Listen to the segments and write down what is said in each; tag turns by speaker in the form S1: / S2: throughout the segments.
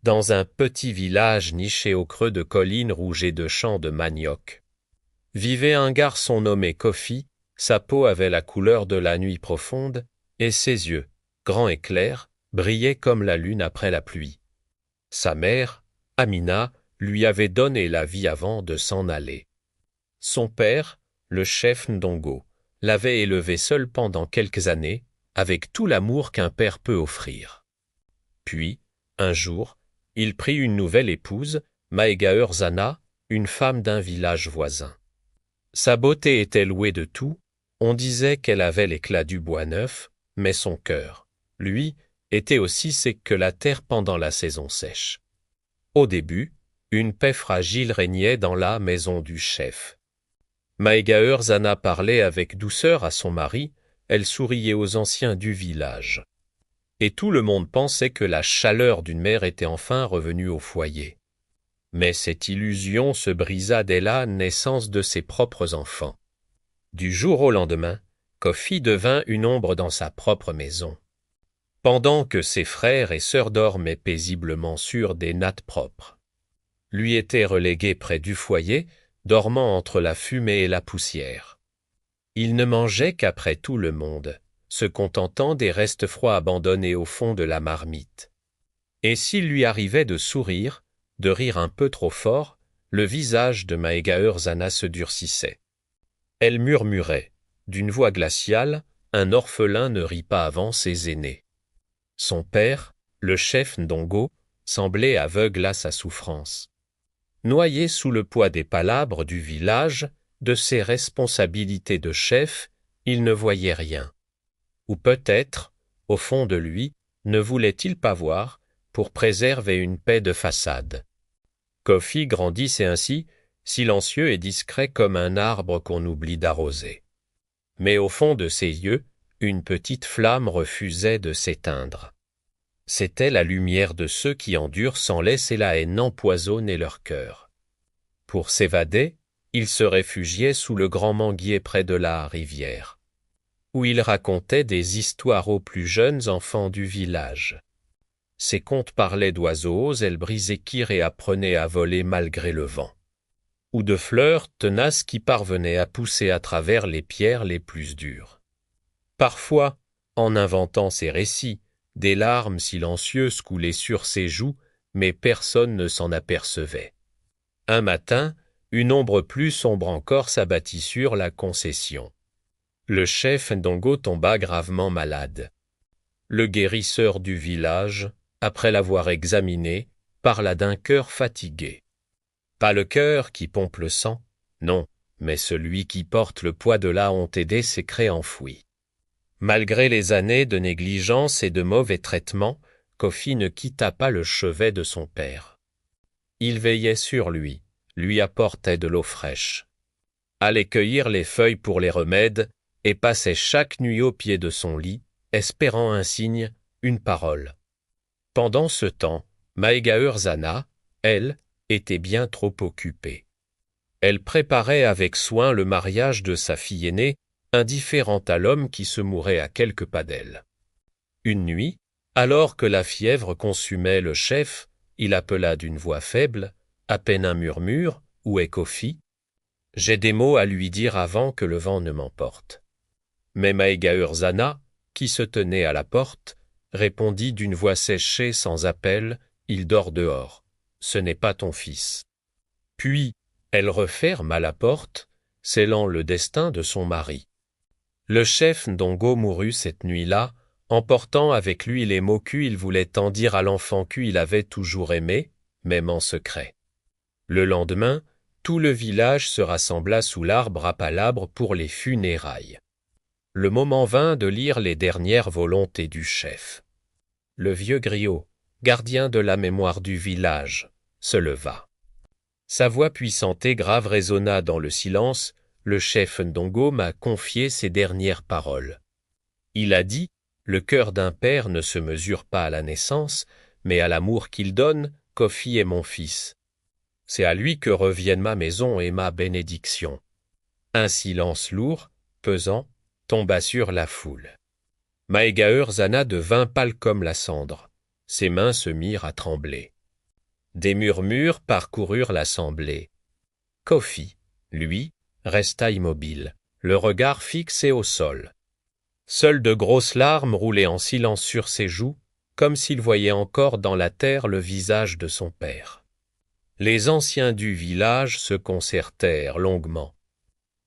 S1: dans un petit village niché au creux de collines rouges de champs de manioc. Vivait un garçon nommé Kofi, sa peau avait la couleur de la nuit profonde, et ses yeux, grands et clairs, brillaient comme la lune après la pluie. Sa mère, Amina, lui avait donné la vie avant de s'en aller. Son père, le chef Ndongo, l'avait élevé seul pendant quelques années, avec tout l'amour qu'un père peut offrir. Puis, un jour, il prit une nouvelle épouse, Maegaeur Zana, une femme d'un village voisin. Sa beauté était louée de tout, on disait qu'elle avait l'éclat du bois neuf, mais son cœur, lui, était aussi sec que la terre pendant la saison sèche. Au début, une paix fragile régnait dans la maison du chef. Maegaeur Zana parlait avec douceur à son mari, elle souriait aux anciens du village. Et tout le monde pensait que la chaleur d'une mère était enfin revenue au foyer. Mais cette illusion se brisa dès la naissance de ses propres enfants. Du jour au lendemain, Kofi devint une ombre dans sa propre maison. Pendant que ses frères et sœurs dormaient paisiblement sur des nattes propres. Lui était relégué près du foyer, dormant entre la fumée et la poussière. Il ne mangeait qu'après tout le monde, se contentant des restes froids abandonnés au fond de la marmite. Et s'il lui arrivait de sourire, de rire un peu trop fort, le visage de Maegaeur Zana se durcissait. Elle murmurait, d'une voix glaciale, un orphelin ne rit pas avant ses aînés. Son père, le chef Ndongo, semblait aveugle à sa souffrance. Noyé sous le poids des palabres du village, de ses responsabilités de chef, il ne voyait rien. Ou peut-être, au fond de lui, ne voulait-il pas voir, pour préserver une paix de façade. Kofi grandissait ainsi, silencieux et discret comme un arbre qu'on oublie d'arroser. Mais au fond de ses yeux, une petite flamme refusait de s'éteindre. C'était la lumière de ceux qui endurent sans laisser la haine empoisonner leur cœur. Pour s'évader, il se réfugiait sous le grand manguier près de la rivière, où il racontait des histoires aux plus jeunes enfants du village. Ses contes parlaient d'oiseaux, ailes brisées qui réapprenaient à voler malgré le vent, ou de fleurs tenaces qui parvenaient à pousser à travers les pierres les plus dures. Parfois, en inventant ces récits, des larmes silencieuses coulaient sur ses joues, mais personne ne s'en apercevait. Un matin, une ombre plus sombre encore s'abattit sur la concession. Le chef Ndongo tomba gravement malade. Le guérisseur du village, après l'avoir examiné, parla d'un cœur fatigué. Pas le cœur qui pompe le sang, non, mais celui qui porte le poids de la honte et des secrets enfouis. Malgré les années de négligence et de mauvais traitements, Kofi ne quitta pas le chevet de son père. Il veillait sur lui apportait de l'eau fraîche, allait cueillir les feuilles pour les remèdes et passait chaque nuit au pied de son lit, espérant un signe, une parole. Pendant ce temps, Maegaeur Zana, elle, était bien trop occupée. Elle préparait avec soin le mariage de sa fille aînée, indifférente à l'homme qui se mourait à quelques pas d'elle. Une nuit, alors que la fièvre consumait le chef, il appela d'une voix faible, à peine un murmure, « Où est Kofi ?» J'ai des mots à lui dire avant que le vent ne m'emporte. Mais Maegaeur Zana, qui se tenait à la porte, répondit d'une voix séchée sans appel, « Il dort dehors, ce n'est pas ton fils. » Puis, elle referma la porte, scellant le destin de son mari. Le chef Ndongo mourut cette nuit-là, emportant avec lui les mots qu'il voulait tant dire à l'enfant qu'il avait toujours aimé, même en secret. Le lendemain, tout le village se rassembla sous l'arbre à palabres pour les funérailles. Le moment vint de lire les dernières volontés du chef. Le vieux griot, gardien de la mémoire du village, se leva. Sa voix puissante et grave résonna dans le silence. Le chef Ndongo m'a confié ses dernières paroles. Il a dit, le cœur d'un père ne se mesure pas à la naissance, mais à l'amour qu'il donne, Kofi est mon fils. C'est à lui que reviennent ma maison et ma bénédiction. Un silence lourd, pesant, tomba sur la foule. Maegaeur Zana devint pâle comme la cendre. Ses mains se mirent à trembler. Des murmures parcoururent l'assemblée. Kofi, lui, resta immobile, le regard fixé au sol. Seules de grosses larmes roulaient en silence sur ses joues, comme s'il voyait encore dans la terre le visage de son père. Les anciens du village se concertèrent longuement.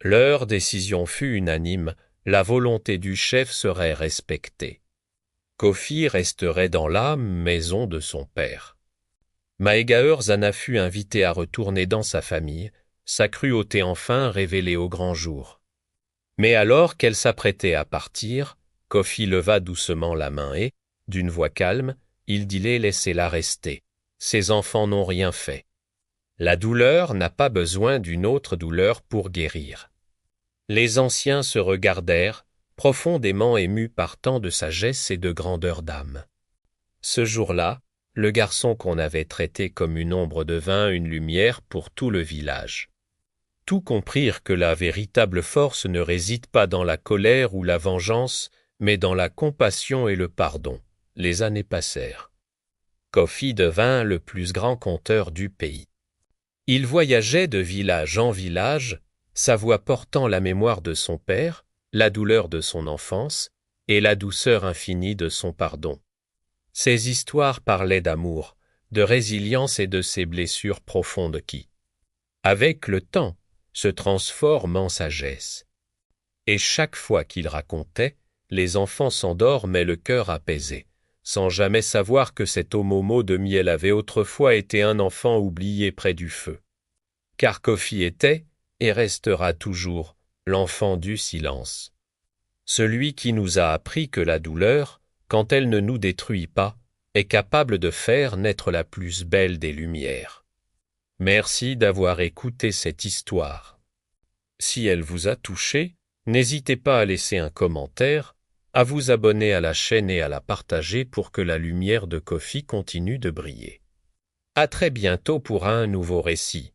S1: Leur décision fut unanime, la volonté du chef serait respectée. Kofi resterait dans la maison de son père. Maegaerzana fut invité à retourner dans sa famille, sa cruauté enfin révélée au grand jour. Mais alors qu'elle s'apprêtait à partir, Kofi leva doucement la main et, d'une voix calme, il dit laissez-la rester. Ses enfants n'ont rien fait. La douleur n'a pas besoin d'une autre douleur pour guérir. Les anciens se regardèrent, profondément émus par tant de sagesse et de grandeur d'âme. Ce jour-là, le garçon qu'on avait traité comme une ombre devint une lumière pour tout le village. Tous comprirent que la véritable force ne réside pas dans la colère ou la vengeance, mais dans la compassion et le pardon. Les années passèrent. Kofi devint le plus grand conteur du pays. Il voyageait de village en village, sa voix portant la mémoire de son père, la douleur de son enfance et la douceur infinie de son pardon. Ses histoires parlaient d'amour, de résilience et de ces blessures profondes qui, avec le temps, se transforment en sagesse. Et chaque fois qu'il racontait, les enfants s'endormaient le cœur apaisé, sans jamais savoir que cet omomo de miel avait autrefois été un enfant oublié près du feu. Car Kofi était, et restera toujours, l'enfant du silence. Celui qui nous a appris que la douleur, quand elle ne nous détruit pas, est capable de faire naître la plus belle des lumières. Merci d'avoir écouté cette histoire. Si elle vous a touché, n'hésitez pas à laisser un commentaire, à vous abonner à la chaîne et à la partager pour que la lumière de Kofi continue de briller. À très bientôt pour un nouveau récit.